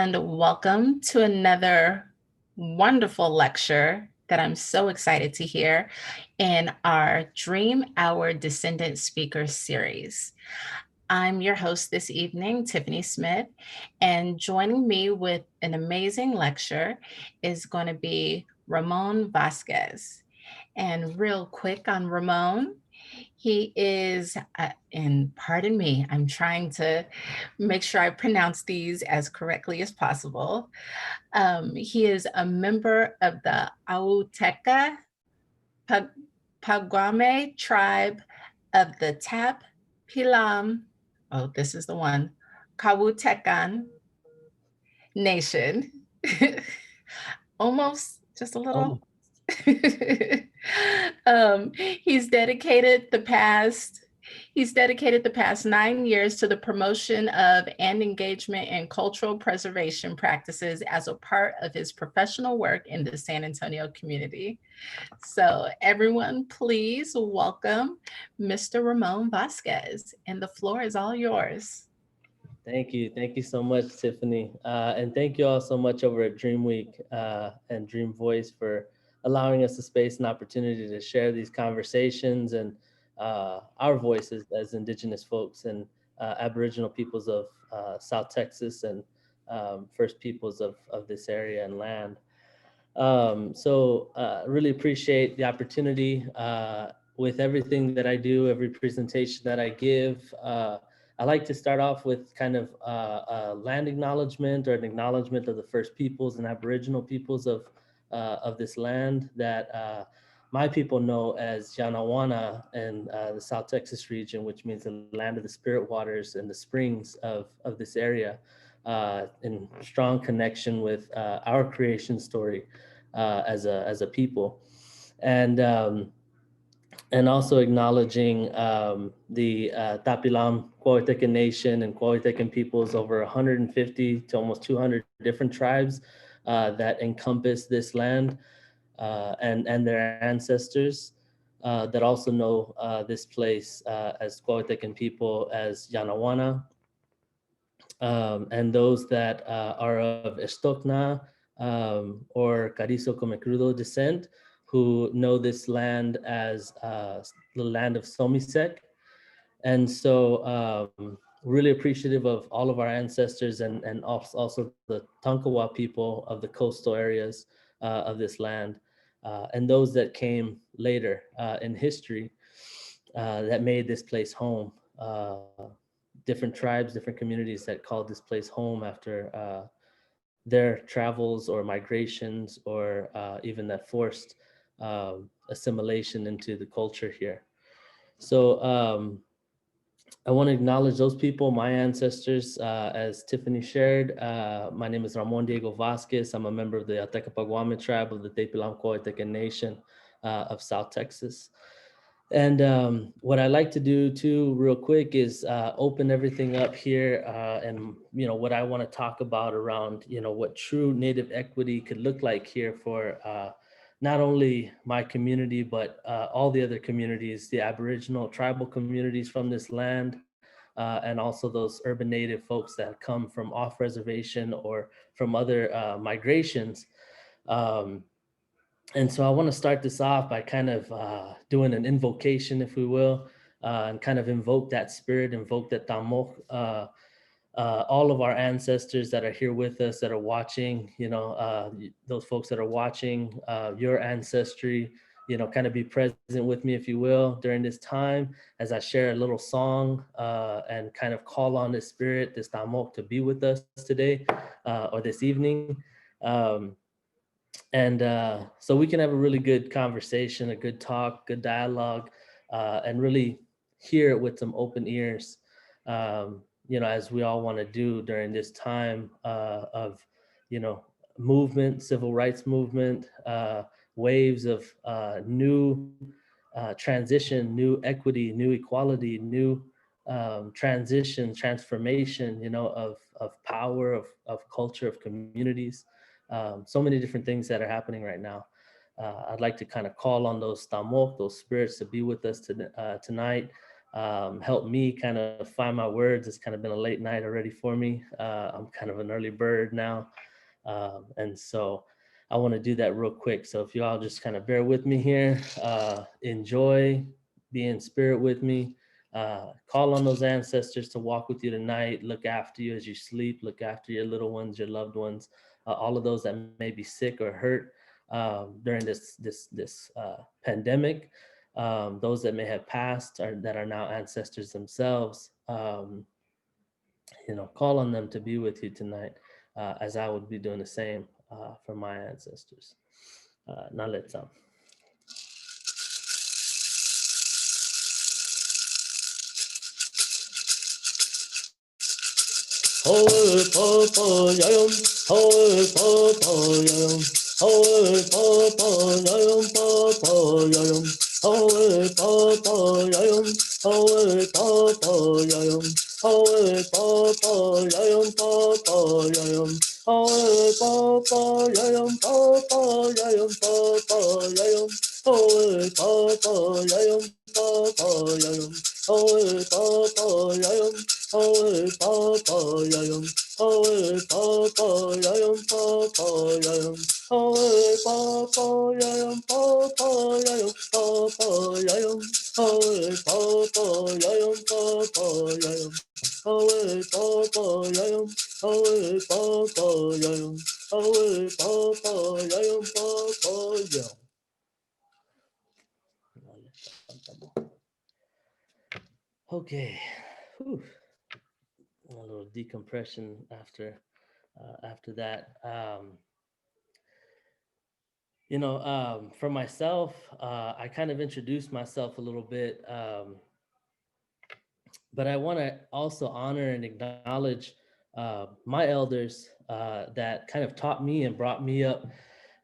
and welcome to another wonderful lecture that I'm so excited to hear in our Dream Hour Descendant Speaker Series. I'm your host this evening, Tiffany Smith, and joining me with an amazing lecture is going to be Ramon Vasquez. And real quick on Ramon, he is, and pardon me, I'm trying to make sure I pronounce these as correctly as possible. He is a member of the Auteca Paguame Tribe of the Tap Pilam, oh, this is the one, Coahuiltecan Nation. Almost, just a little. He's dedicated the past He's dedicated the past 9 years to the promotion of and engagement in cultural preservation practices as a part of his professional work in the San Antonio community. So everyone, please welcome Mr. Ramon Vasquez, and the floor is all yours. Thank you. Thank you so much, Tiffany. And thank you all so much over at DreamWeek and Dream Voice for allowing us the space and opportunity to share these conversations and our voices as Indigenous folks and Aboriginal peoples of South Texas and First Peoples of this area and land. Really appreciate the opportunity with everything that I do, every presentation that I give. I like to start off with kind of a land acknowledgement or an acknowledgement of the First Peoples and Aboriginal peoples of this land that my people know as Yanawana and the South Texas region, which means the land of the spirit waters and the springs of this area, in strong connection with our creation story as a people. And also acknowledging the Tap Pilam Coahuiltecan Nation and Coahuiltecan peoples, over 150 to almost 200 different tribes that encompass this land and their ancestors that also know this place as Coahuiltecan people as Yanawana, and those that are of Estocna or Carrizo Comecrudo descent, who know this land as the land of Somisek. And so really appreciative of all of our ancestors and also the Tonkawa people of the coastal areas of this land, and those that came later in history that made this place home. Different tribes, different communities that called this place home after their travels or migrations or even that forced assimilation into the culture here. So I want to acknowledge those people, my ancestors, as Tiffany shared. My name is Ramon Diego Vasquez. I'm a member of the Auteca Paguame Tribe of the Tap Pilam Coahuiltecan Nation of South Texas. And what I like to do too, real quick, is open everything up here, and what I want to talk about around what true Native equity could look like here for not only my community but all the other communities, the Aboriginal tribal communities from this land, and also those urban Native folks that come from off reservation or from other migrations. And so I want to start this off by kind of doing an invocation, if we will, and kind of invoke that spirit, invoke that tamok. All of our ancestors that are here with us, that are watching, those folks that are watching your ancestry, kind of be present with me, if you will, during this time as I share a little song and kind of call on this spirit, this tamok, to be with us today or this evening. So we can have a really good conversation, a good talk, good dialogue, and really hear it with some open ears, as we all want to do during this time of, movement, civil rights movement, waves of new transition, new equity, new equality, new transition, transformation, of power, of culture, of communities. So many different things that are happening right now. I'd like to kind of call on those tamok, those spirits, to be with us tonight, helped me kind of find my words. It's kind of been a late night already for me. I'm kind of an early bird now. And so I want to do that real quick. So if you all just kind of bear with me here, enjoy, be in spirit with me, call on those ancestors to walk with you tonight, look after you as you sleep, look after your little ones, your loved ones, all of those that may be sick or hurt during this pandemic, those that may have passed or that are now ancestors themselves. Call on them to be with you tonight, as I would be doing the same for my ancestors. Now let's Hoi papa yayum, hoi papa yayum, hoi papa yayum, papa yayum, hoi papa yayum, hoi papa yayum, hoi papa yayum, papa yayum, hoi papa yayum, papa yayum, papa yayum, hoi papa yayum, papa yayum, hoi papa yayum. Hoi papa yayum, hoi papa yayum, papa yayum, hoi papa yayum, papa yayum, papa yayum, hoi papa yayum, papa yayum, hoi papa yayum, hoi papa yayum, hoi papa yayum, papa yayum. Okay. Whew. A little decompression after that. For myself, I kind of introduced myself a little bit, but I want to also honor and acknowledge my elders that kind of taught me and brought me up.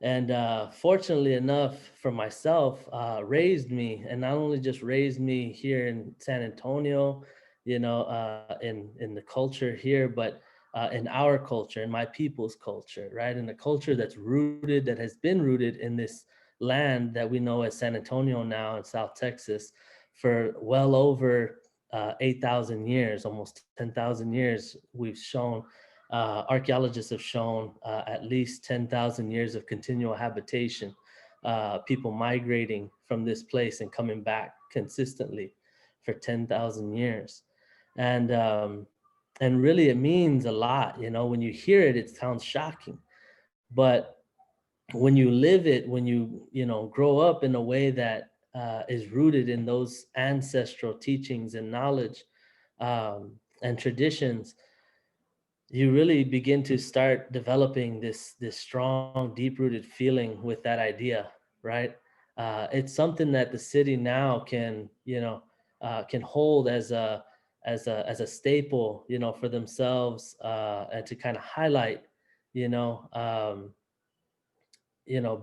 And fortunately enough for myself, raised me, and not only just raised me here in San Antonio, in the culture here, but in our culture, in my people's culture, right? In a culture that's rooted, that has been rooted in this land that we know as San Antonio now in South Texas for well over 8,000 years, almost 10,000 years. We've shown, archaeologists have shown at least 10,000 years of continual habitation, people migrating from this place and coming back consistently for 10,000 years. And really it means a lot. When you hear it, it sounds shocking, but when you live it, when you grow up in a way that is rooted in those ancestral teachings and knowledge and traditions, you really begin to start developing this strong, deep-rooted feeling with that idea, right? It's something that the city now can hold as a staple, for themselves, and to kind of highlight, you know.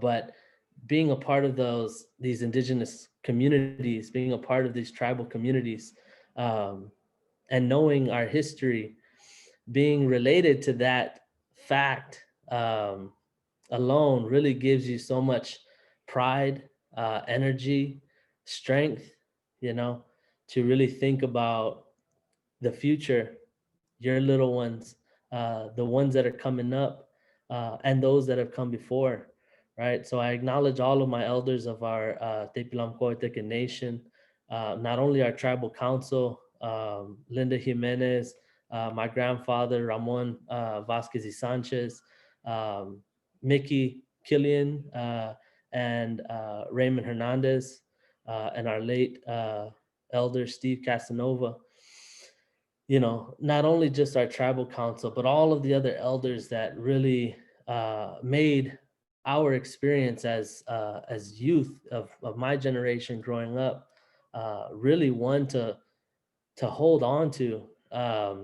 But being a part of these indigenous communities, being a part of these tribal communities, and knowing our history, being related to that fact alone really gives you so much pride, energy, strength, to really think about the future, your little ones, the ones that are coming up, and those that have come before, right? So I acknowledge all of my elders of our Tap Pilam Coahuiltecan Nation, not only our tribal council, Linda Jimenez, my grandfather, Ramon Vasquez y Sanchez, Mickey Killian, and Raymond Hernandez, and our late elder, Steve Casanova. Not only just our tribal council, but all of the other elders that really made our experience as youth of my generation growing up really one to hold on to. A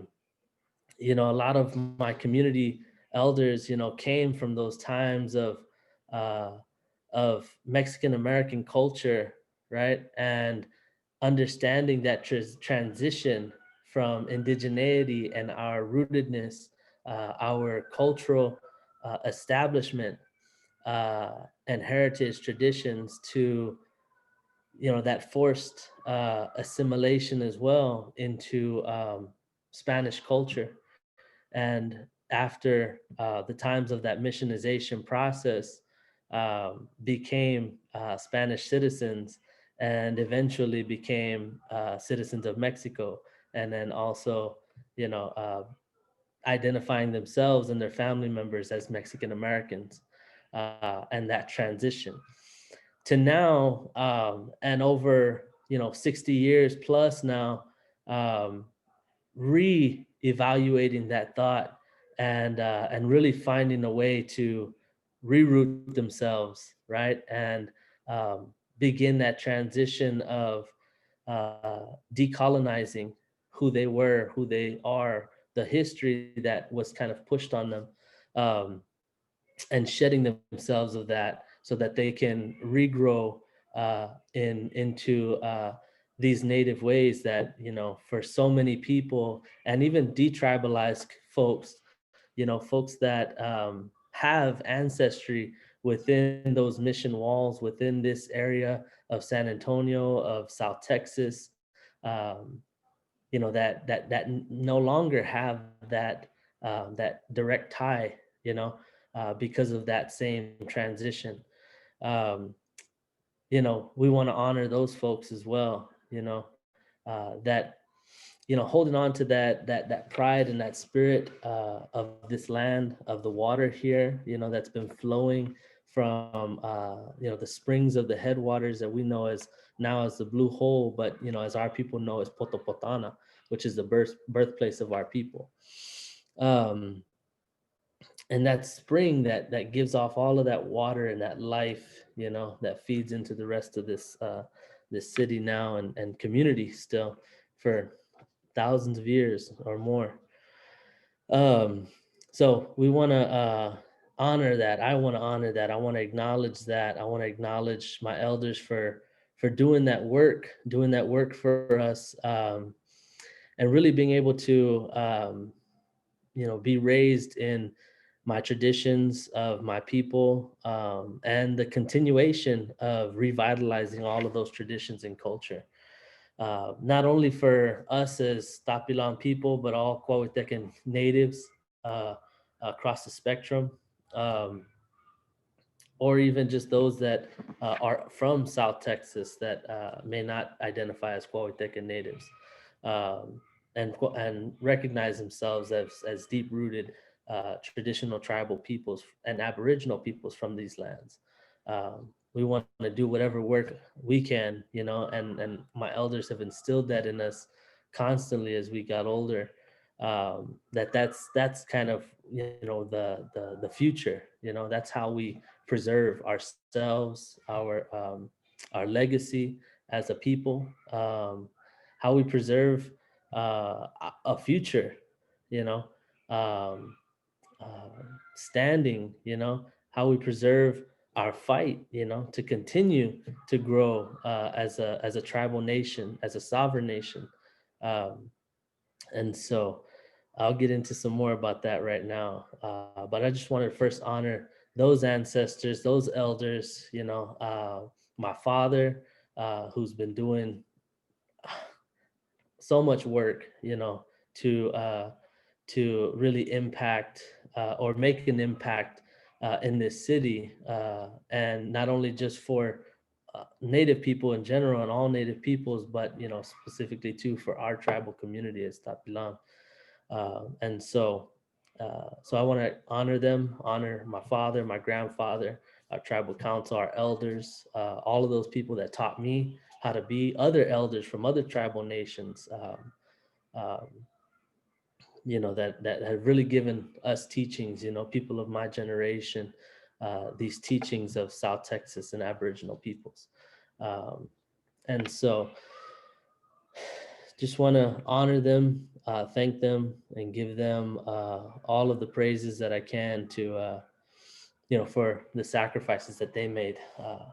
lot of my community elders, came from those times uh, of Mexican American culture, right? And understanding that transition from indigeneity and our rootedness, our cultural establishment and heritage traditions to that forced assimilation as well into Spanish culture. And after the times of that missionization process, became Spanish citizens, and eventually became citizens of Mexico, and then also, you know, identifying themselves and their family members as Mexican Americans, and that transition to now, and over 60 years plus now, um, re-evaluating that thought, and really finding a way to reroute themselves, right, and begin that transition of decolonizing who they were, who they are, the history that was kind of pushed on them, um, and shedding themselves of that so that they can regrow into these native ways that, for so many people, and even detribalized folks, folks that have ancestry within those mission walls, within this area of San Antonio, of South Texas, that no longer have that direct tie, because of that same transition. Um, we want to honor those folks as well. That holding on to that pride and that spirit of this land, of the water here, that's been flowing from the springs of the headwaters that we know as now as the Blue Hole, but as our people know as Potopotana, which is the birthplace of our people. Um, and that spring that gives off all of that water and that life, that feeds into the rest of this city now, and community still for thousands of years or more. um so we want to honor that. I want to honor that. I want to acknowledge that. I want to acknowledge my elders for doing that work for us, and really being able to be raised in my traditions of my people, and the continuation of revitalizing all of those traditions and culture, not only for us as Tap Pilam people, but all Coahuiltecan natives across the spectrum, um, or even just those that are from South Texas that may not identify as Coahuiltecan natives, um, and recognize themselves as deep rooted traditional tribal peoples and Aboriginal peoples from these lands. We want to do whatever work we can, and my elders have instilled that in us constantly as we got older. That's kind of the future. That's how we preserve ourselves, our legacy as a people, how we preserve a future, you know, um, standing, how we preserve our fight, to continue to grow as a tribal nation, as a sovereign nation. Um, and so I'll get into some more about that right now. But I just wanted to first honor those ancestors, those elders, my father, who's been doing so much work, to really impact or make an impact in this city, and not only just for Native people in general and all Native peoples, but specifically too for our tribal community as Tap Pilam. And so I want to honor them, honor my father, my grandfather, our tribal council, our elders, all of those people that taught me how to be, other elders from other tribal nations, um, that have really given us teachings, people of my generation, these teachings of South Texas and Aboriginal peoples. Um, and so just want to honor them, thank them, and give them all of the praises that I can to, for the sacrifices that they made,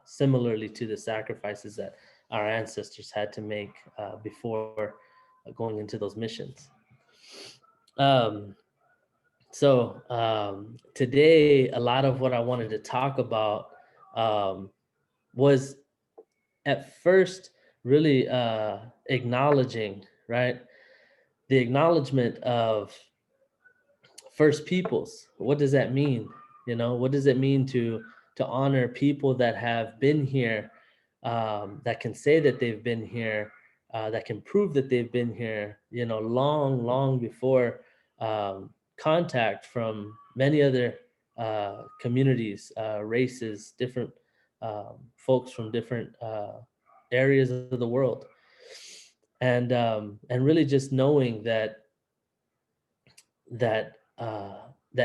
similarly to the sacrifices that our ancestors had to make before going into those missions. Um, Today, a lot of what I wanted to talk about, was at first really acknowledging, right? The acknowledgement of first peoples. What does that mean? What does it mean to honor people that have been here, that can say that they've been here, that can prove that they've been here, long, long before contact from many other communities, races, different folks from different areas of the world, and really just knowing that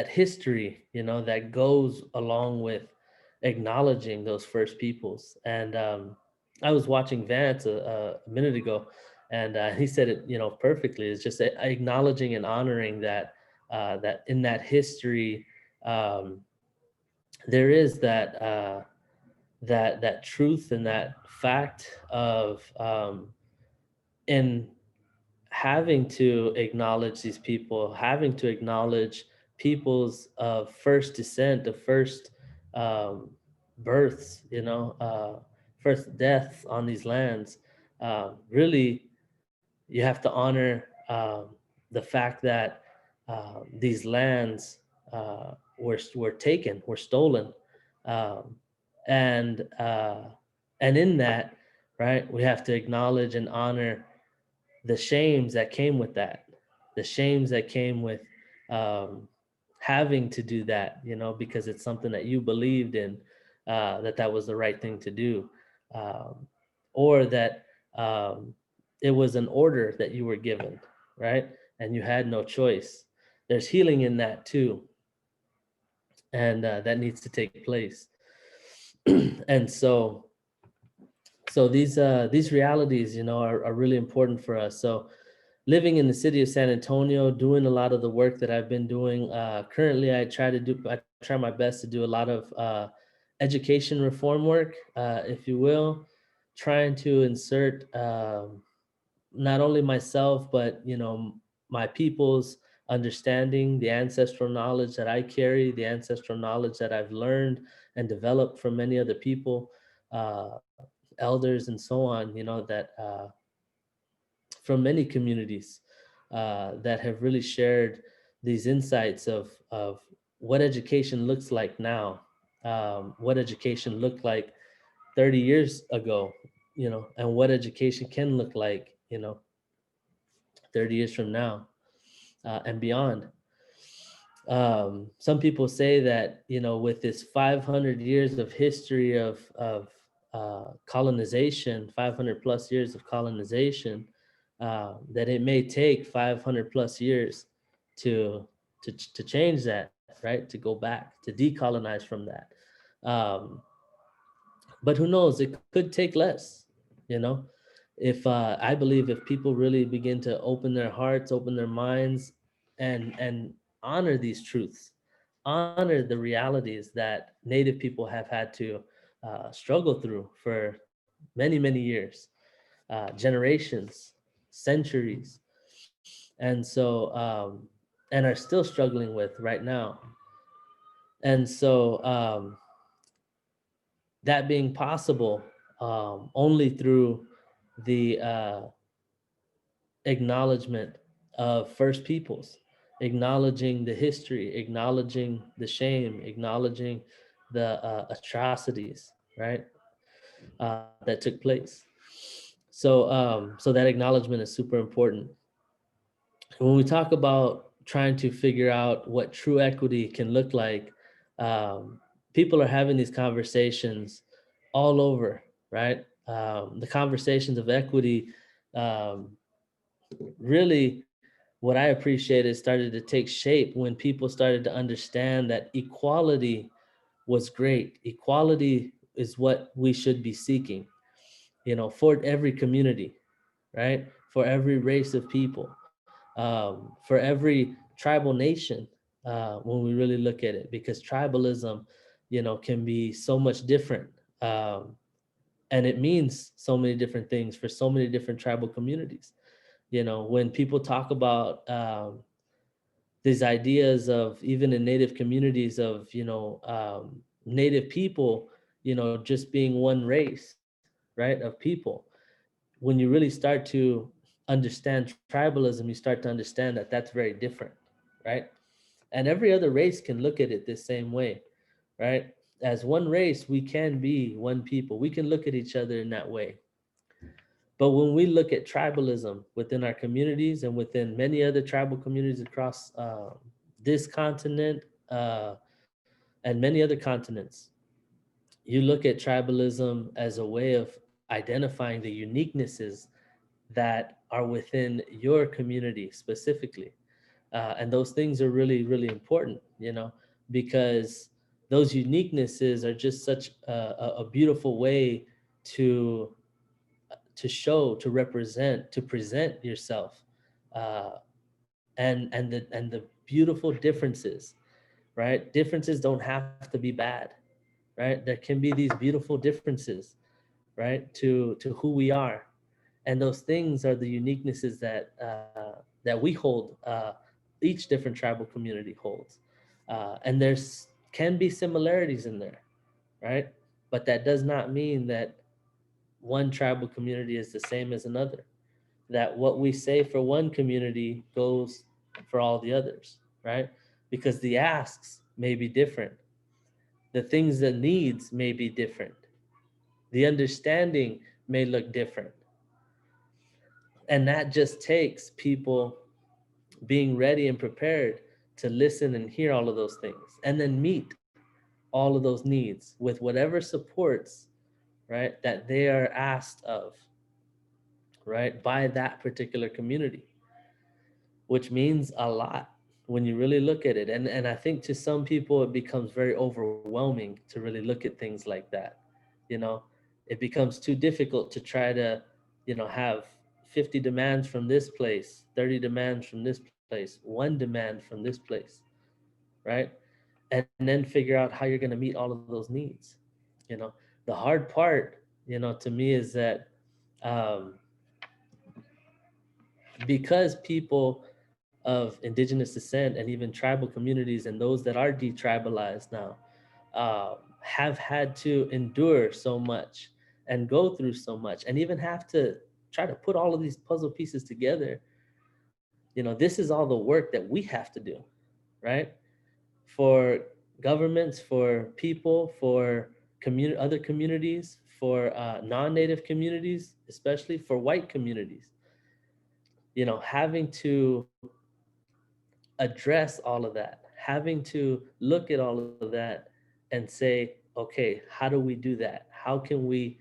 history, that goes along with acknowledging those first peoples. And I was watching Vance a minute ago, and he said it, perfectly. It's just acknowledging and honoring that in that history, um, there is that truth and that fact of in having to acknowledge these people, having to acknowledge peoples of first descent, of first um, births, first deaths on these lands. Really, you have to honor the fact that these lands were taken, were stolen, um, and and in that, right, we have to acknowledge and honor the shames that came with that, the shames that came with um, having to do that, because it's something that you believed in, that was the right thing to do, um, or that um, it was an order that you were given, right? And you had no choice. There's healing in that too, and that needs to take place. And so these realities, are really important for us. So living in the city of San Antonio, doing a lot of the work that I've been doing. Currently, I try my best to do a lot of education reform work, if you will, trying to insert not only myself, but my people's understanding, the ancestral knowledge that I carry, the ancestral knowledge that I've learned and developed from many other people, uh, elders, and so on. That from many communities that have really shared these insights of what education looks like now, what education looked like 30 years ago, and what education can look like, 30 years from now, and beyond. Some people say that, with this 500 years of history of colonization, 500 plus years of colonization, that it may take 500 plus years to to change that, right? To go back, to decolonize from that. Um, but who knows? It could take less. You know, if I believe if people really begin to open their hearts, open their minds, and honor these truths, honor the realities that Native people have had to struggle through for many years, generations, centuries, and are still struggling with right now. And so that being possible only through the acknowledgement of first peoples, acknowledging the history, acknowledging the shame, acknowledging the atrocities, right, that took place. So that acknowledgement is super important. When we talk about trying to figure out what true equity can look like, um, people are having these conversations all over, right? The conversations of equity, um, really, what I appreciate is started to take shape when people started to understand that equality was great. Equality is what we should be seeking, for every community, right? For every race of people, for every tribal nation, when we really look at it, because tribalism, can be so much different. And it means so many different things for so many different tribal communities. When people talk about these ideas of, even in Native communities, of, Native people, just being one race, right, of people. When you really start to understand tribalism, you start to understand that that's very different, right? And every other race can look at it the same way, right? As one race, we can be one people. We can look at each other in that way. But when we look at tribalism within our communities and within many other tribal communities across this continent and many other continents, you look at tribalism as a way of identifying the uniquenesses that are within your community specifically. And those things are really, really important, because those uniquenesses are just such a beautiful way to show, to represent, to present yourself, uh, and the beautiful differences, right? Differences don't have to be bad, right? There can be these beautiful differences, right, to who we are, and those things are the uniquenesses that we hold. Each different tribal community holds, and there's can be similarities in there, right? But that does not mean that one tribal community is the same as another. That what we say for one community goes for all the others, right? Because the asks may be different, the things that needs may be different, the understanding may look different, and that just takes people being ready and prepared to listen and hear all of those things and then meet all of those needs with whatever supports, right, that they are asked of, right, by that particular community, which means a lot when you really look at it. And I think to some people it becomes very overwhelming to really look at things like that. You know, it becomes too difficult to try to, have 50 demands from this place, 30 demands from this place, one demand from this place, right? And then figure out how you're going to meet all of those needs. You know, the hard part, to me is that um, because people of indigenous descent and even tribal communities and those that are detribalized now have had to endure so much and go through so much and even have to try to put all of these puzzle pieces together. This is all the work that we have to do, right? For governments, for people, for other communities, for non-native communities, especially for white communities, having to address all of that, having to look at all of that and say, okay, how do we do that? How can we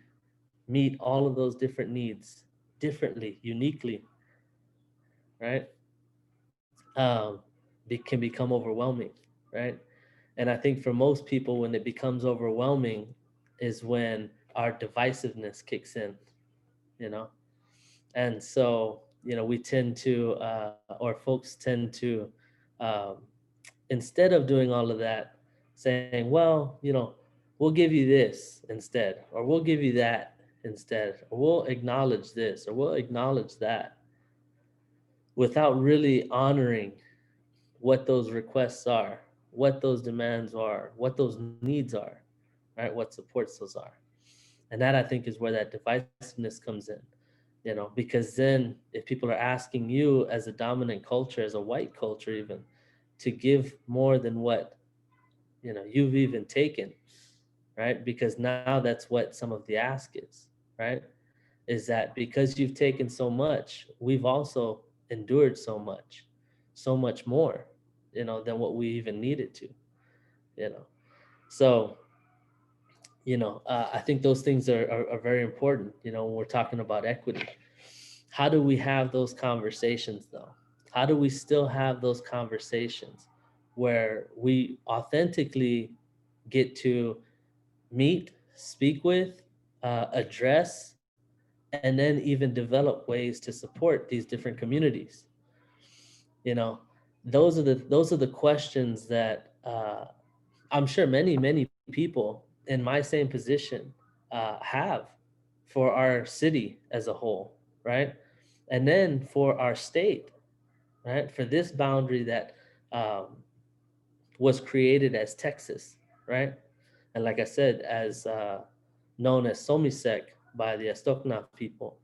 meet all of those different needs differently, uniquely, right? Can become overwhelming, right? And I think for most people, when it becomes overwhelming is when our divisiveness kicks in, you know? And so, we tend to, or folks tend to, um, instead of doing all of that, saying, well, we'll give you this instead, or we'll give you that instead, or we'll acknowledge this, or we'll acknowledge that, without really honoring what those requests are, what those demands are, what those needs are, right? What supports those are. And that, I think, is where that divisiveness comes in, because then if people are asking you as a dominant culture, as a white culture even, to give more than what you've even taken, right? Because now that's what some of the ask is, right? Is that because you've taken so much, we've also endured so much more, than what we even needed to, you know. So, I think those things are very important, when we're talking about equity. How do we have those conversations though? How do we still have those conversations where we authentically get to meet, speak with, address, and then even develop ways to support these different communities? You know, those are the questions that I'm sure many people in my same position have for our city as a whole, right? And then for our state, right? For this boundary that um, was created as Texas, right? And like I said, as known as Somisec, by the Estokna people.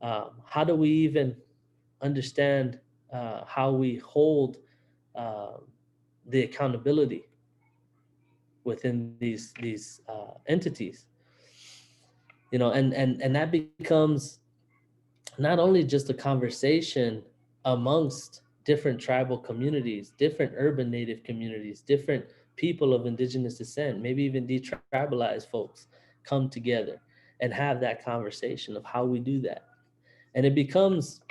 How do we even understand how we hold uh, the accountability within these entities? And that becomes not only just a conversation amongst different tribal communities, different urban native communities, different people of indigenous descent, maybe even detribalized folks come together and have that conversation of how we do that. And it becomes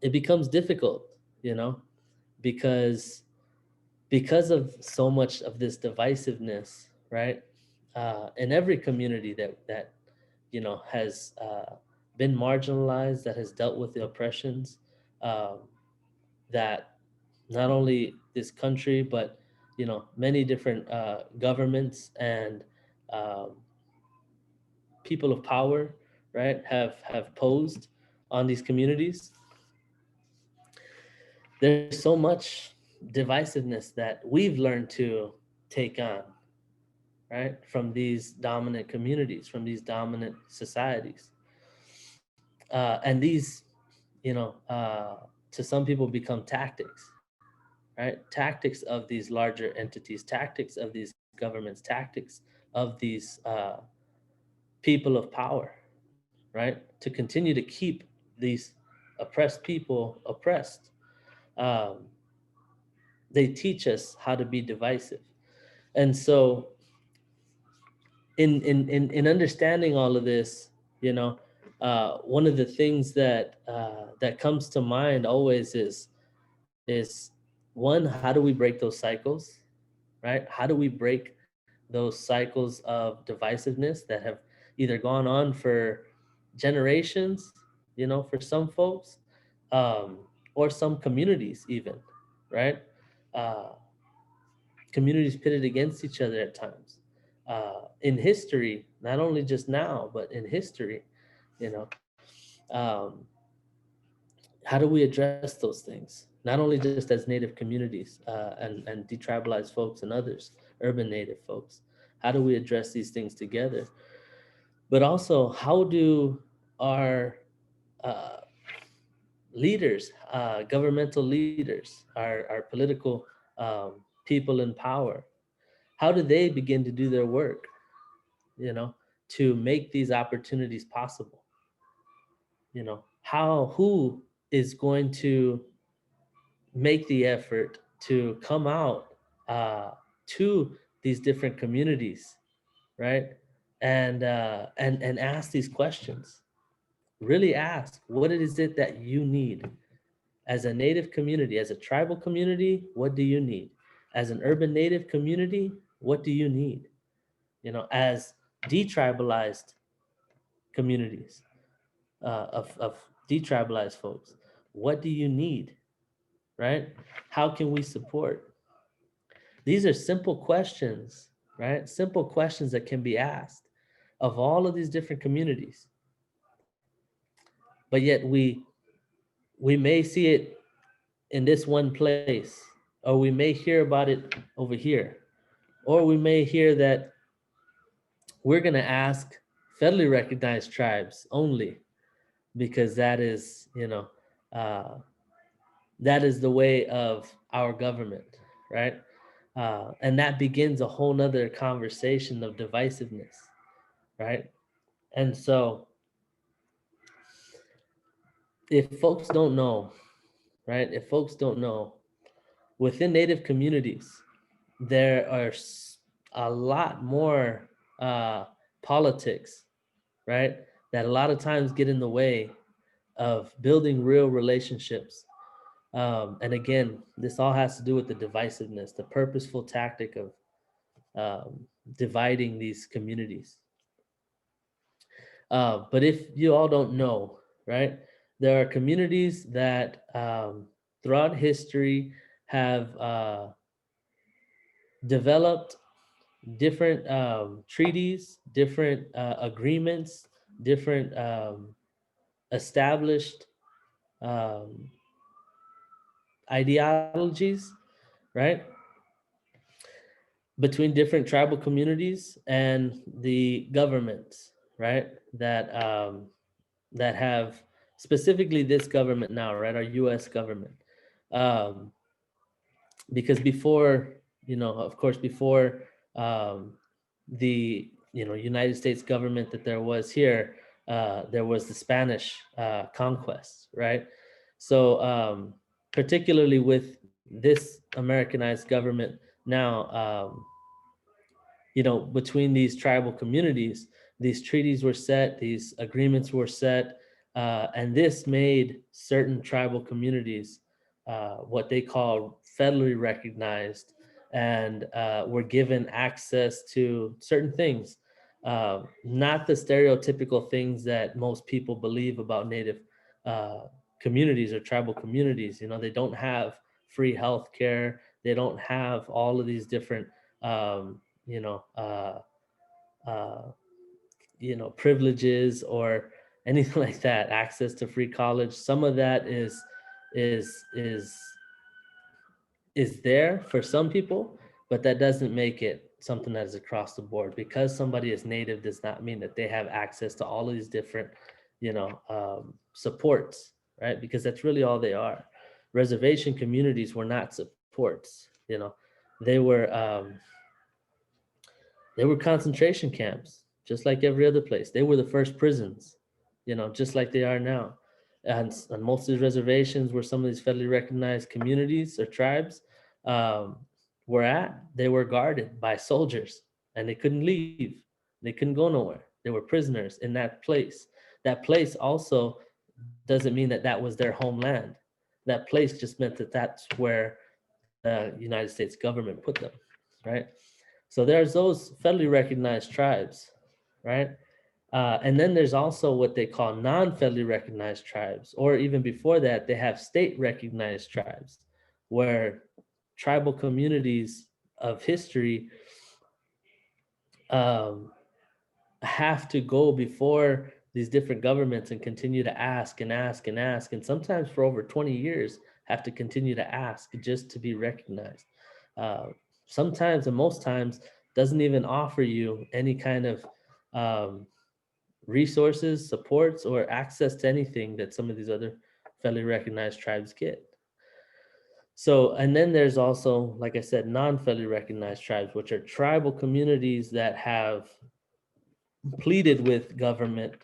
difficult, you know, because of so much of this divisiveness, right? In every community that has been marginalized, that has dealt with the oppressions, um, that not only this country, but many different governments and um, people of power, right, have posed on these communities. There's so much divisiveness that we've learned to take on, right, from these dominant communities, from these dominant societies. And these, you know, uh, to some people become tactics, right? Tactics of these larger entities, tactics of these governments, tactics of these people of power, right? To continue to keep these oppressed people oppressed. Um, they teach us how to be divisive. And so in understanding all of this, you know, one of the things that comes to mind always is one, how do we break those cycles, right? How do we break those cycles of divisiveness that have either gone on for generations, for some folks, or some communities even, right? Uh, Communities pitted against each other at times. In history, not only just now, but in history, you know, um, how do we address those things? Not only just as Native communities and detribalized folks and others, urban Native folks. How do we address these things together? But also, how do our uh, leaders, governmental leaders, our political people in power, how do they begin to do their work, to make these opportunities possible? Who is going to make the effort to come out to these different communities, right? And ask these questions. Really ask, what is it that you need as a Native community, as a tribal community? What do you need? As an urban Native community, what do you need? As detribalized communities of detribalized folks, what do you need, right? How can we support? These are simple questions, right? Simple questions that can be asked of all of these different communities. But yet we may see it in this one place, or we may hear about it over here, or we may hear that we're going to ask federally recognized tribes only because uh, that is the way of our government, right? And that begins a whole nother conversation of divisiveness, right? And so if folks don't know, right? If folks don't know, within Native communities, there are a lot more politics, right? That a lot of times get in the way of building real relationships. And again, this all has to do with the divisiveness, the purposeful tactic of dividing these communities. But if you all don't know, right, there are communities that throughout history have developed different treaties, different agreements, different established um, ideologies, right, between different tribal communities and the governments, right? That have specifically this government now, right? Our U.S. government, um, because before, of course, before um, the United States government that there was here, there was the Spanish conquest, right? So particularly with this Americanized government now, between these tribal communities, these treaties were set, these agreements were set, and this made certain tribal communities what they call federally recognized, and were given access to certain things, not the stereotypical things that most people believe about Native uh, communities or tribal communities. They don't have free health care. They don't have all of these different um, you know, uh, uh, privileges or anything like that. Access to free college. Some of that is is is there for some people, but that doesn't make it something that is across the board. Because somebody is Native does not mean that they have access to all of these different, supports, right? Because that's really all they are. Reservation communities were not supports. They were um, They were concentration camps, just like every other place. They were the first prisons, just like they are now. And most of these reservations where some of these federally recognized communities or tribes um, were at, they were guarded by soldiers and they couldn't leave. They couldn't go nowhere. They were prisoners in that place. That place also doesn't mean that that was their homeland. That place just meant that that's where the United States government put them, right? So there's those federally recognized tribes, right? And then there's also what they call non-federally recognized tribes, or even before that, they have state recognized tribes, where tribal communities of history um, have to go before these different governments and continue to ask and ask and ask, and sometimes for over 20 years have to continue to ask just to be recognized. Uh, Sometimes and most times doesn't even offer you any kind of um, resources, supports, or access to anything that some of these other federally recognized tribes get. So, and then there's also, like I said, non-federally recognized tribes, which are tribal communities that have pleaded with government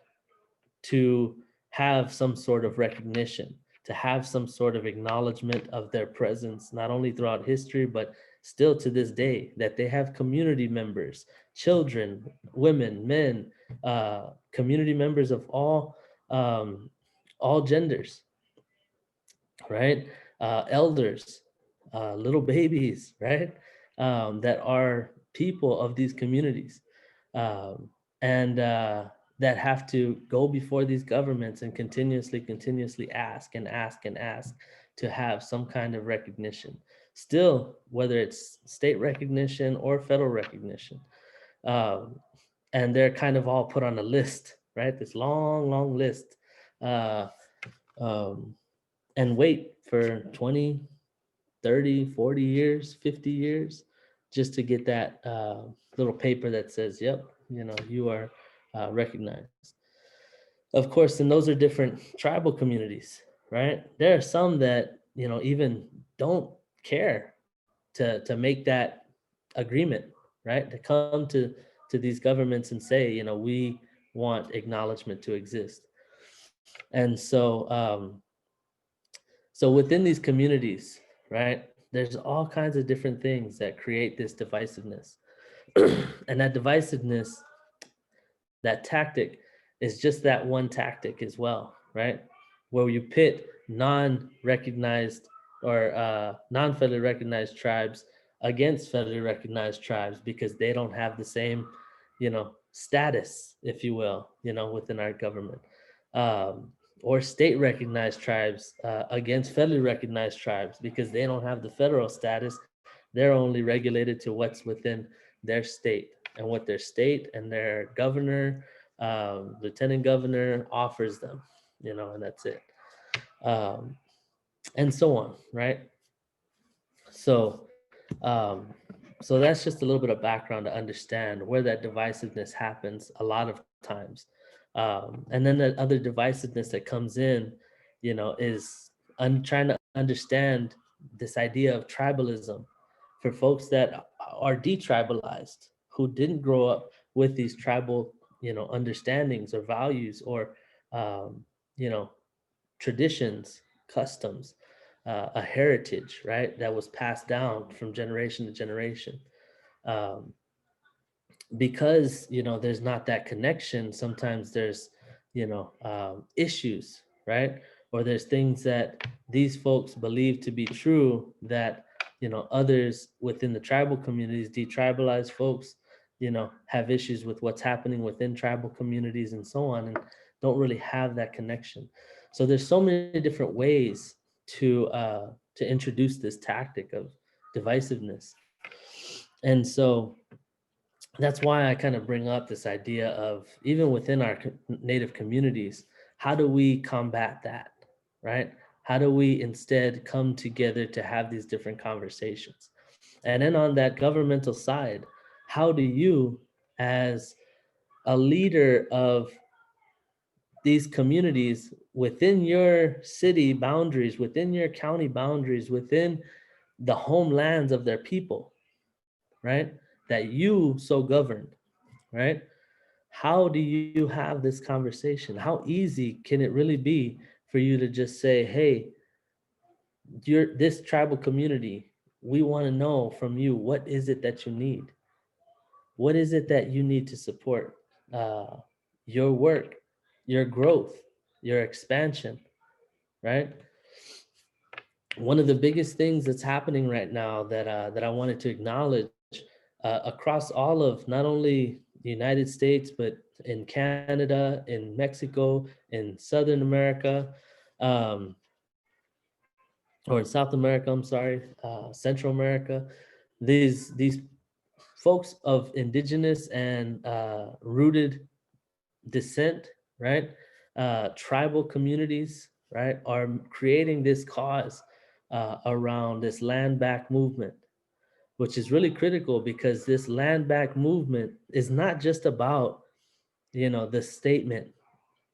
to have some sort of recognition, to have some sort of acknowledgement of their presence, not only throughout history, but still to this day, that they have community members, children, women, men, community members of um, all genders, right? Elders, little babies, right? That are people of these communities. And that have to go before these governments and continuously ask and ask and ask to have some kind of recognition. Still, whether it's state recognition or federal recognition. Um, and they're kind of all put on a list, right? This long, long list. Uh, um, and wait for 20, 30, 40 years, 50 years, just to get that little paper that says, yep, you are recognized. Of course, and those are different tribal communities, right? There are some that, even don't care to make that agreement, right? To come to these governments and say, we want acknowledgement to exist. And so within these communities, right, there's all kinds of different things that create this divisiveness. And that divisiveness, that tactic is just that one tactic as well, right? Where you pit non-recognized or non-federally recognized tribes against federally recognized tribes because they don't have the same, status, if you will, within our government. Or state recognized tribes against federally recognized tribes because they don't have the federal status. They're only regulated to what's within their state and what their state and their governor, lieutenant governor offers them, and that's it. Um, and so on, right? So, so that's just a little bit of background to understand where that divisiveness happens a lot of times. And then that other divisiveness that comes in, is trying to understand this idea of tribalism for folks that are detribalized, who didn't grow up with these tribal, understandings or values or, you know, traditions, customs, a heritage, right, that was passed down from generation to generation. Um, because there's not that connection, sometimes there's issues, right, or there's things that these folks believe to be true that others within the tribal communities, detribalized folks, have issues with what's happening within tribal communities and so on, and don't really have that connection. So there's so many different ways to introduce this tactic of divisiveness. And so that's why I kind of bring up this idea of, even within our native communities, how do we combat that, right? How do we instead come together to have these different conversations? And then on that governmental side, how do you, as a leader of these communities within your city boundaries, within your county boundaries, within the homelands of their people, right, that you so governed, right? How do you have this conversation? How easy can it really be for you to just say, hey, you're this tribal community, we want to know from you, what is it that you need? What is it that you need to support uh, your work, your growth, your expansion, right? One of the biggest things that's happening right now that I wanted to acknowledge across all of not only the United States, but in Canada, in Mexico, in Southern America, um, or in South America, I'm sorry, Central America, these folks of indigenous and rooted descent, right, tribal communities, right, are creating this cause around this land back movement, which is really critical because this land back movement is not just about, the statement,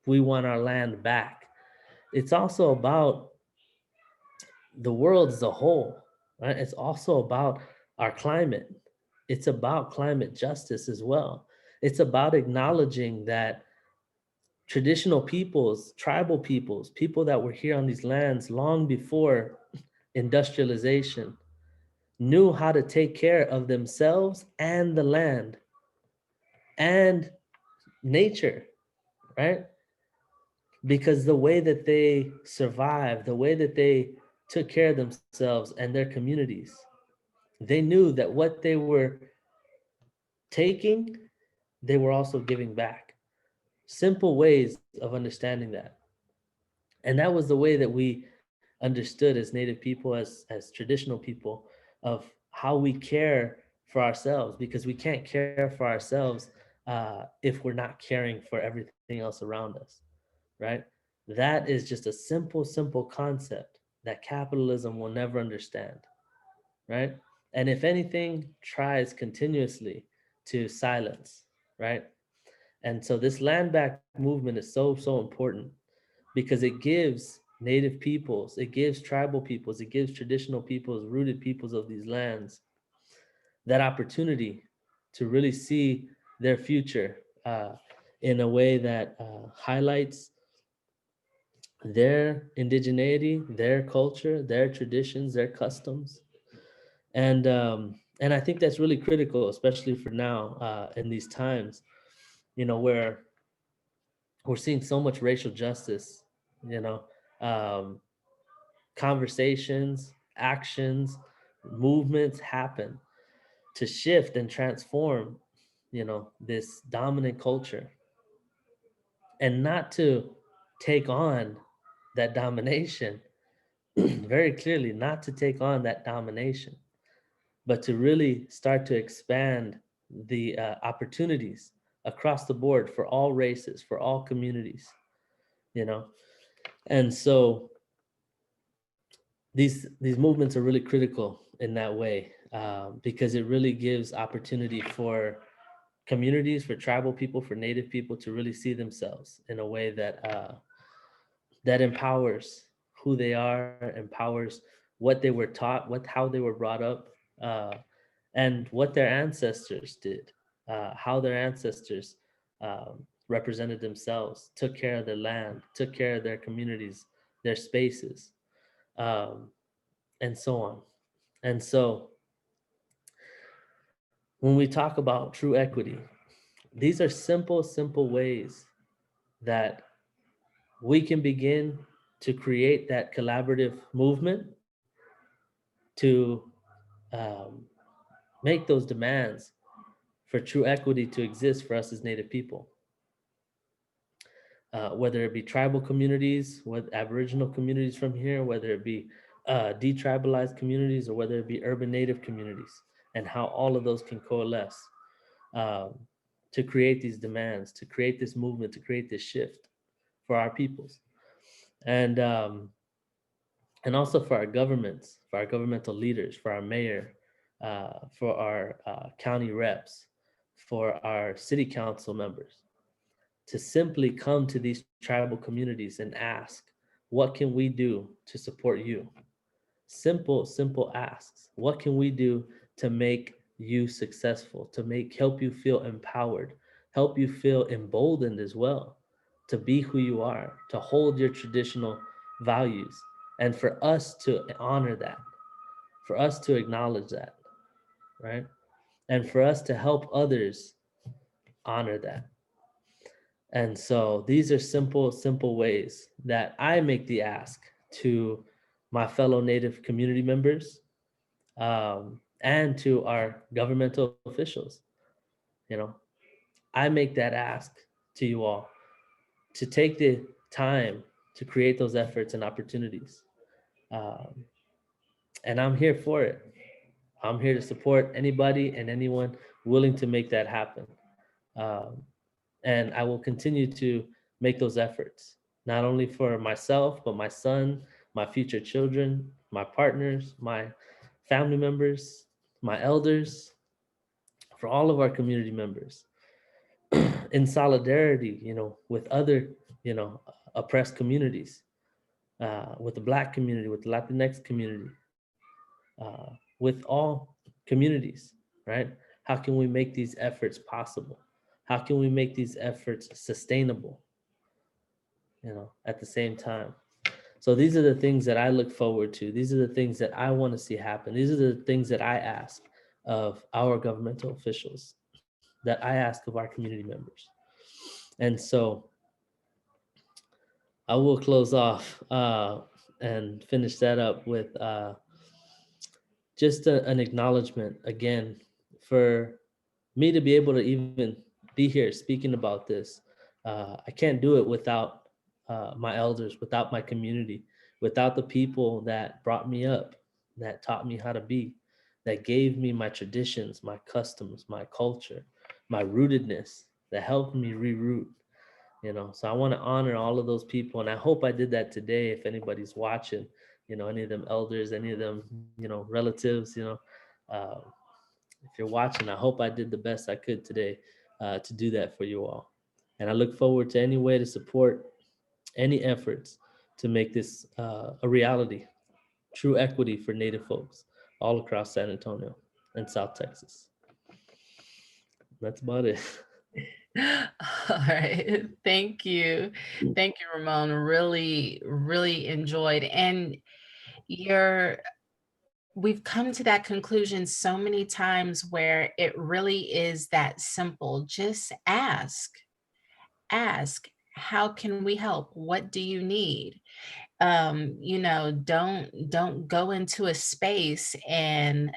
we want our land back. It's also about the world as a whole, right? It's also about our climate. It's about climate justice as well. It's about acknowledging that traditional peoples, tribal peoples, people that were here on these lands long before industrialization, knew how to take care of themselves and the land and nature, right? Because the way that they survived, the way that they took care of themselves and their communities, they knew that what they were taking, they were also giving back. Simple ways of understanding that. And that was the way that we understood as Native people, as traditional people, of how we care for ourselves, because we can't care for ourselves if we're not caring for everything else around us, right? That is just a simple concept that capitalism will never understand, right? And if anything, tries continuously to silence, right? And so this land back movement is so important because it gives native peoples, it gives tribal peoples, it gives traditional peoples, rooted peoples of these lands that opportunity to really see their future in a way that highlights their indigeneity, their culture, their traditions, their customs. And I think that's really critical, especially for now in these times, where we're seeing so much racial justice, you know, um, conversations, actions, movements happen to shift and transform, this dominant culture, and not to take on that domination, very clearly, not to take on that domination, but to really start to expand the opportunities across the board for all races, for all communities, you know. And so these movements are really critical in that way, because it really gives opportunity for communities, for tribal people, for Native people to really see themselves in a way that empowers who they are, empowers what they were taught, how they were brought up, uh, and what their ancestors did, how their ancestors represented themselves, took care of their land, took care of their communities, their spaces, um, and so on. And so when we talk about true equity, these are simple, simple ways that we can begin to create that collaborative movement to um, make those demands for true equity to exist for us as Native people. Whether it be tribal communities, with Aboriginal communities from here, whether it be detribalized communities, or whether it be urban Native communities, and how all of those can coalesce um, to create these demands, to create this movement, to create this shift for our peoples, and um, and also for our governments, for our governmental leaders, for our mayor, for our county reps, for our city council members, to simply come to these tribal communities and ask, what can we do to support you? Simple, simple asks. What can we do to make you successful, to help you feel empowered, help you feel emboldened as well, to be who you are, to hold your traditional values, and for us to honor that, for us to acknowledge that, right? And for us to help others honor that. And so these are simple, simple ways that I make the ask to my fellow Native community members, and to our governmental officials. You know, I make that ask to you all to take the time to create those efforts and opportunities. Um, and I'm here for it. I'm here to support anybody and anyone willing to make that happen. Um, and I will continue to make those efforts, not only for myself, but my son, my future children, my partners, my family members, my elders, for all of our community members, in solidarity, with other, oppressed communities, with the Black community, with the Latinx community, with all communities, right? How can we make these efforts possible? How can we make these efforts sustainable, at the same time? So these are the things that I look forward to. These are the things that I want to see happen. These are the things that I ask of our governmental officials, that I ask of our community members. And so I will close off and finish that up with just an acknowledgement again for me to be able to even be here speaking about this. I can't do it without my elders, without my community, without the people that brought me up, that taught me how to be, that gave me my traditions, my customs, my culture, my rootedness, that helped me reroot. So I want to honor all of those people, and I hope I did that today. If anybody's watching, any of them elders, any of them, relatives, uh, if you're watching, I hope I did the best I could today to do that for you all. And I look forward to any way to support any efforts to make this a reality, true equity for Native folks all across San Antonio and South Texas. That's about it. All right. Thank you. Thank you, Ramon. Really, really enjoyed. And you're we've come to that conclusion so many times where it really is that simple. Just ask. Ask, how can we help? What do you need? Don't go into a space and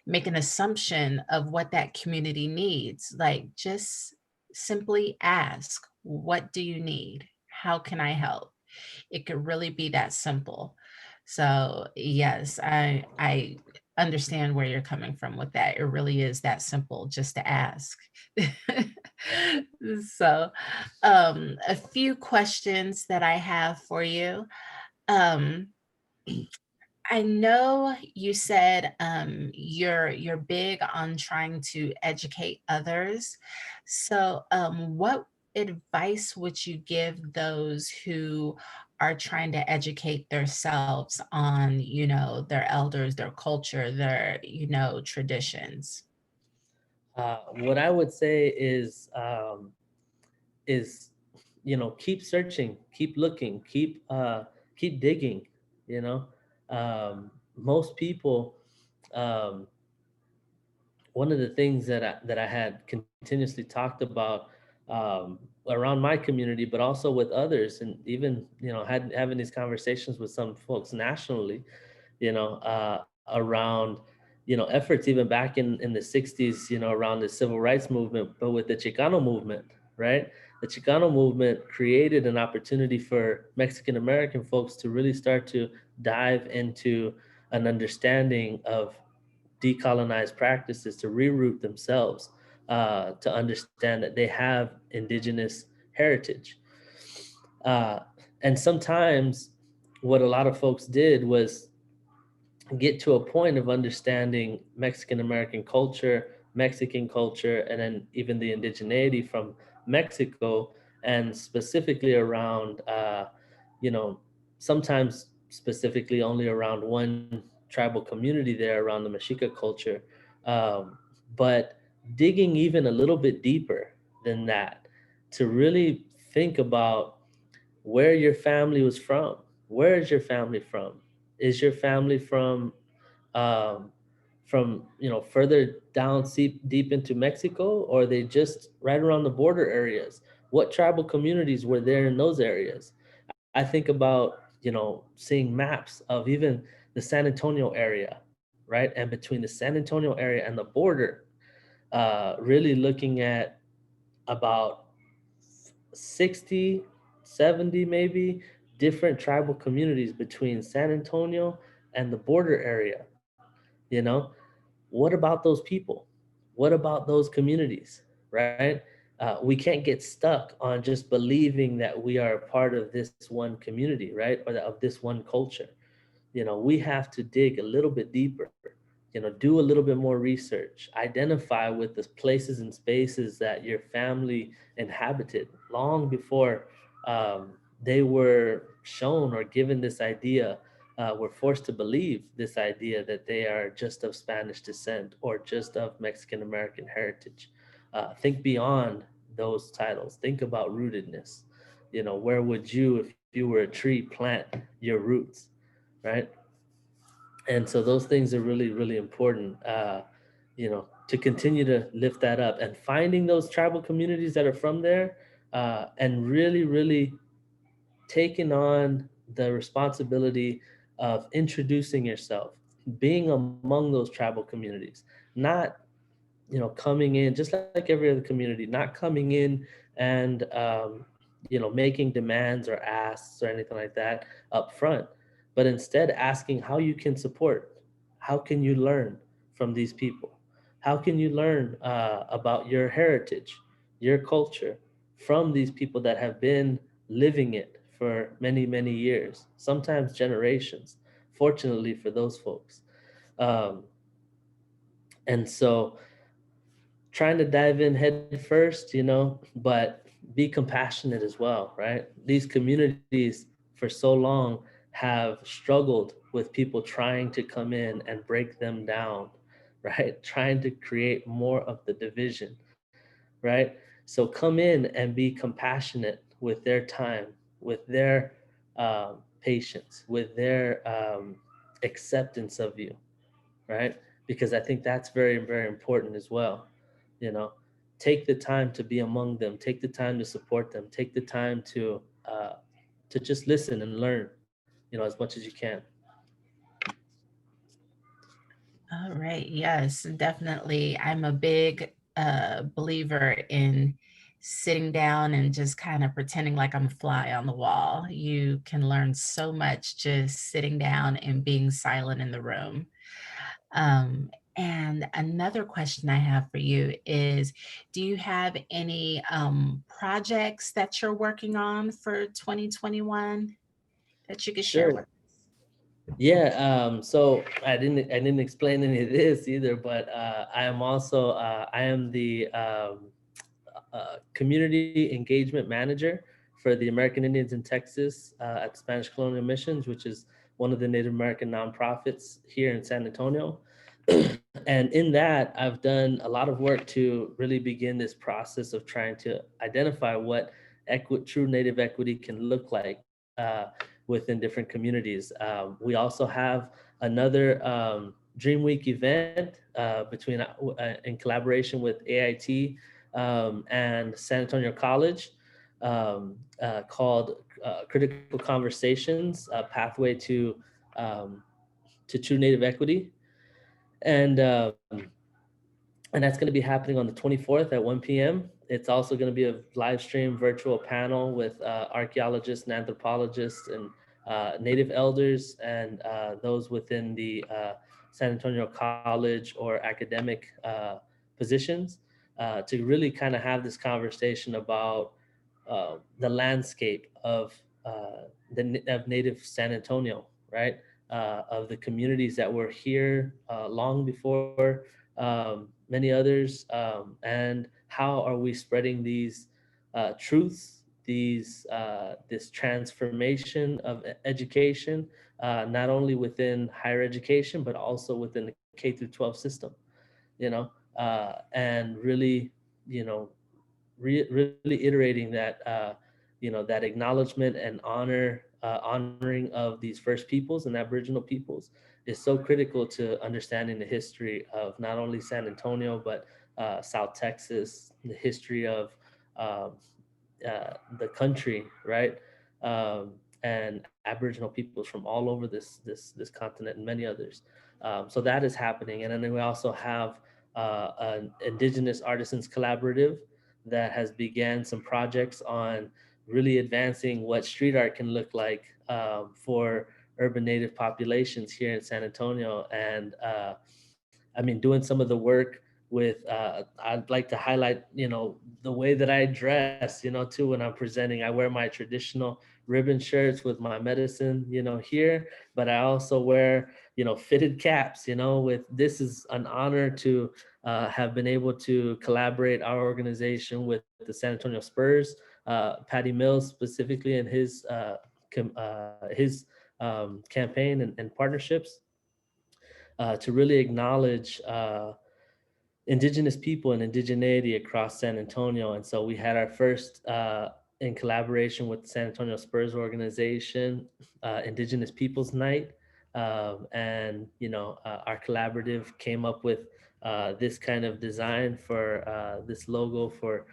make an assumption of what that community needs. Like, just simply ask, what do you need? How can I help? It could really be that simple. So yes, I understand where you're coming from with that. It really is that simple, just to ask. So a few questions that I have for you. um I know you said you're big on trying to educate others. So, what advice would you give those who are trying to educate themselves on, their elders, their culture, their, traditions? What I would say is keep searching, keep looking, keep digging. You know, most people. Um, One of the things that I had continuously talked about around my community, but also with others, and even having these conversations with some folks nationally, around efforts even back in the 60s, around the civil rights movement, but with the Chicano movement, right? The Chicano movement created an opportunity for Mexican American folks to really start to dive into an understanding of decolonized practices, to reroute themselves, to understand that they have indigenous heritage. Uh, and sometimes what a lot of folks did was get to a point of understanding Mexican American culture, Mexican culture, and then even the indigeneity from Mexico, and specifically around, you know, sometimes specifically only around one tribal community there around the Mexica culture. But digging even a little bit deeper than that to really think about where your family was from. Where is your family from? Is your family um, from further down deep into Mexico, or are they just right around the border areas? What tribal communities were there in those areas? I think about seeing maps of even the San Antonio area, right, and between the San Antonio area and the border, really looking at about 60, 70 maybe different tribal communities between San Antonio and the border area. You know, what about those people? What about those communities, right? We can't get stuck on just believing that we are a part of this one community, right? Or of this one culture. We have to dig a little bit deeper, do a little bit more research, identify with the places and spaces that your family inhabited long before they were shown or given this idea, were forced to believe this idea that they are just of Spanish descent or just of Mexican American heritage. Think beyond those titles. Think about rootedness. Where would you, if you were a tree, plant your roots, right? And so those things are really really important, to continue to lift that up and finding those tribal communities that are from there, and really really taking on the responsibility of introducing yourself, being among those tribal communities, not coming in just like every other community, not coming in and making demands or asks or anything like that up front, but instead asking how you can support, how can you learn from these people, how can you learn about your heritage, your culture from these people that have been living it for many many years, sometimes generations, fortunately for those folks. um, and so trying to dive in head first, but be compassionate as well, right? These communities for so long have struggled with people trying to come in and break them down, right? Trying to create more of the division, right? So come in and be compassionate with their time, with their patience, with their acceptance of you, right? Because I think that's very, very important as well. You know, take the time to be among them, take the time to support them, take the time to just listen and learn, as much as you can. All right. Yes, definitely. I'm a big believer in sitting down and just kind of pretending like I'm a fly on the wall. You can learn so much just sitting down and being silent in the room. And another question I have for you is, do you have any projects that you're working on for 2021 that you could share Sure. with us? Yeah, so I didn't explain any of this either, but I am the community engagement manager for the American Indians in Texas at Spanish Colonial Missions, which is one of the Native American nonprofits here in San Antonio. And in that, I've done a lot of work to really begin this process of trying to identify what true Native equity can look like within different communities. We also have another DreamWeek event in collaboration with AIT and San Antonio College called Critical Conversations: Pathway um, to True Native Equity, and and that's going to be happening on the 24th at 1 p.m. It's also going to be a live stream virtual panel with archaeologists and anthropologists and native elders and those within the San Antonio College or academic positions to really kind of have this conversation about the landscape of native San Antonio, right? Of the communities that were here long before many others, and how are we spreading these truths, this transformation of education, not only within higher education but also within the K through 12 system, you know, and really, you know, really iterating that that acknowledgement and honoring of these first peoples and aboriginal peoples is so critical to understanding the history of not only San Antonio but South Texas, the history of um, the country, right? And Aboriginal peoples from all over this continent and many others. So that is happening, and then we also have an Indigenous Artisans Collaborative that has began some projects on really advancing what street art can look like for urban native populations here in San Antonio. And I mean, doing some of the work with, I'd like to highlight, the way that I dress, too, when I'm presenting. I wear my traditional ribbon shirts with my medicine, here, but I also wear, fitted caps, with this is an honor to have been able to collaborate our organization with the San Antonio Spurs, Patty Mills specifically, and his campaign and partnerships to really acknowledge indigenous people and indigeneity across San Antonio. And so we had our first, in collaboration with the San Antonio Spurs organization, Indigenous Peoples Night. And, our collaborative came up with this kind of design for this logo for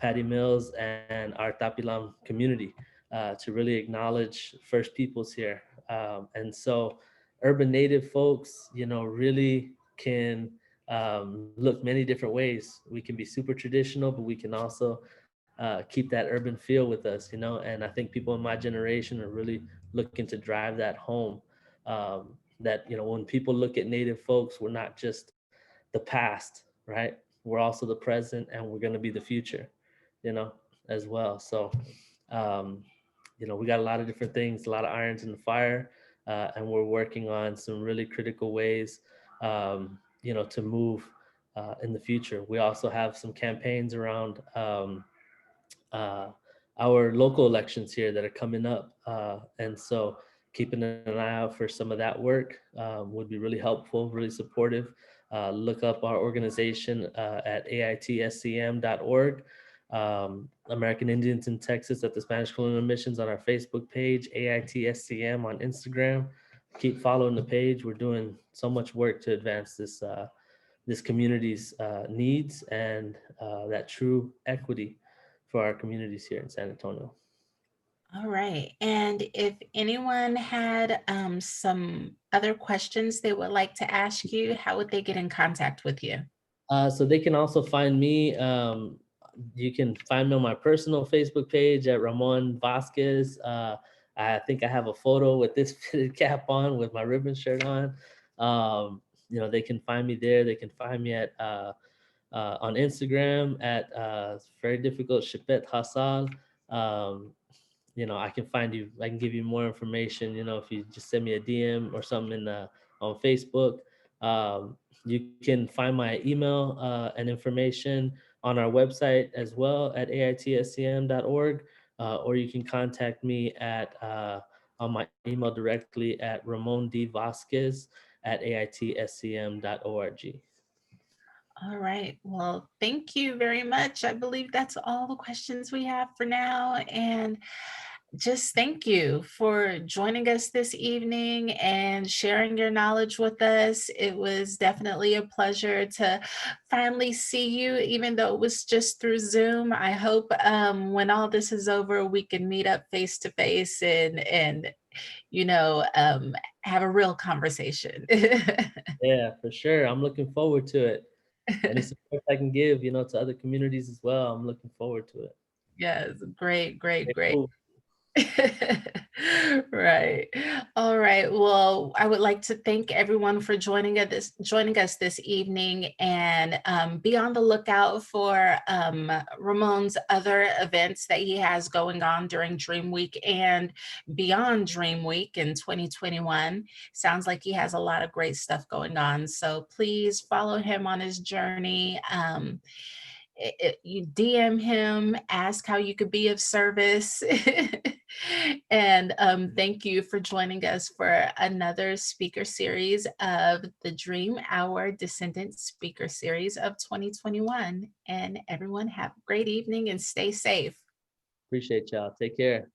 Patty Mills and our Tap Pilam community to really acknowledge First Peoples here. And so urban native folks, really can look many different ways. We can be super traditional, but we can also keep that urban feel with us, And I think people in my generation are really looking to drive that home. That when people look at Native folks, we're not just the past, right? We're also the present, and we're going to be the future, you know, as well. So, um, we got a lot of different things, a lot of irons in the fire, and we're working on some really critical ways, to move in the future. We also have some campaigns around uh, our local elections here that are coming up, and so keeping an eye out for some of that work would be really helpful, really supportive. Look up our organization at aitscm.org. American Indians in Texas at the Spanish Colonial Missions on our Facebook page, AITSCM on Instagram. Keep following the page. We're doing so much work to advance this community's needs and that true equity for our communities here in San Antonio. All right. And if anyone had some other questions they would like to ask you, how would they get in contact with you? So they can also find me. You can find me on my personal Facebook page at Ramon Vasquez. I think I have a photo with this fitted cap on, with my ribbon shirt on. They can find me there. They can find me at on Instagram at very difficult Shipet Hassal. Um, I can find you. I can give you more information. If you just send me a DM or something on Facebook. You can find my email and information on our website as well at aitscm.org, or you can contact me on my email directly at Ramon D. Vasquez at aitscm.org. All right. Well, thank you very much. I believe that's all the questions we have for now. And just thank you for joining us this evening and sharing your knowledge with us. It was definitely a pleasure to finally see you, even though it was just through Zoom. I hope when all this is over, we can meet up face to face and you know um, have a real conversation. Yeah, for sure. I'm looking forward to it. Any support I can give, to other communities as well, I'm looking forward to it. Yes, great, great, Okay, great. cool. Right. All right. Well, I would like to thank everyone for joining us this evening, and be on the lookout for Ramon's other events that he has going on during Dream Week and beyond Dream Week in 2021. Sounds like he has a lot of great stuff going on. So please follow him on his journey. You DM him, ask how you could be of service. And thank you for joining us for another speaker series of the Dream Hour Descendant Speaker Series of 2021. And everyone have a great evening and stay safe. Appreciate y'all. Take care.